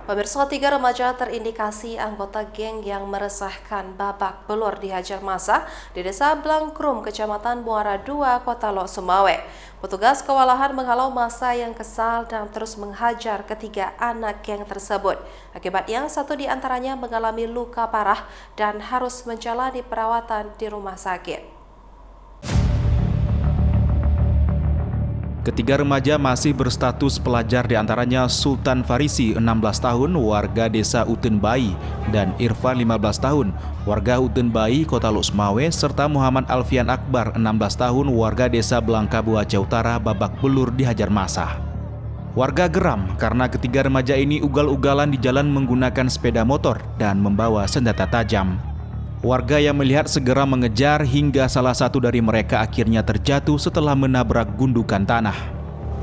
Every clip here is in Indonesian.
Pemirsa, 3 remaja terindikasi anggota geng yang meresahkan babak belur dihajar massa di Desa Blangkrum, Kecamatan Muara II, Kota Lok Sumawe. Petugas kewalahan menghalau massa yang kesal dan terus menghajar ketiga anak geng tersebut. Akibatnya, satu di antaranya mengalami luka parah dan harus menjalani perawatan di rumah sakit. Ketiga remaja masih berstatus pelajar, diantaranya Sultan Farisi 16 tahun warga desa Utenbai dan Irfan 15 tahun warga Utenbai Kota Lok Sumawe serta Muhammad Alfian Akbar 16 tahun warga desa Blangkabu Aceh Utara babak belur dihajar massa. Warga geram karena ketiga remaja ini ugal-ugalan di jalan menggunakan sepeda motor dan membawa senjata tajam. Warga yang melihat segera mengejar hingga salah satu dari mereka akhirnya terjatuh setelah menabrak gundukan tanah.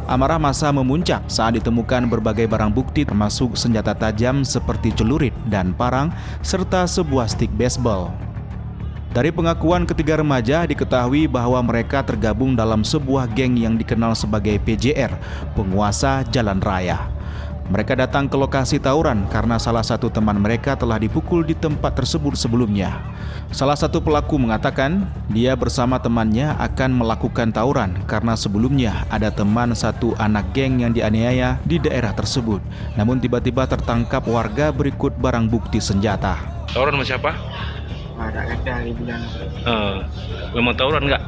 Amarah massa memuncak saat ditemukan berbagai barang bukti termasuk senjata tajam seperti celurit dan parang serta sebuah stik baseball. Dari pengakuan ketiga remaja diketahui bahwa mereka tergabung dalam sebuah geng yang dikenal sebagai PJR, penguasa jalan raya. Mereka datang ke lokasi tawuran karena salah satu teman mereka telah dipukul di tempat tersebut sebelumnya. Salah satu pelaku mengatakan dia bersama temannya akan melakukan tawuran karena sebelumnya ada teman satu anak geng yang dianiaya di daerah tersebut. Namun tiba-tiba tertangkap warga berikut barang bukti senjata. Tawuran sama siapa? Tak kata dia bilang. Memang tawuran enggak?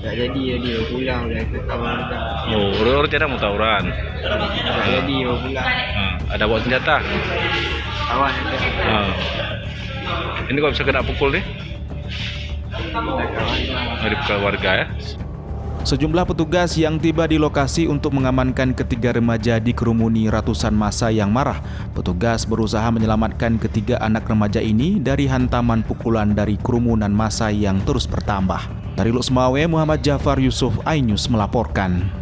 Tak jadi dia pulang dah ke kawan dah. Oh, orang tidak mau tawuran. Tak jadi dia pulang. Ada bawa senjata? Kawan ada. Ini kok bisa kena pukul nih? Tak kawan dah. Dari keluarga ya? Sejumlah petugas yang tiba di lokasi untuk mengamankan ketiga remaja dikerumuni ratusan massa yang marah. Petugas berusaha menyelamatkan ketiga anak remaja ini dari hantaman pukulan dari kerumunan massa yang terus bertambah. Dari Lok Sumawe, Muhammad Jafar Yusuf, iNews melaporkan.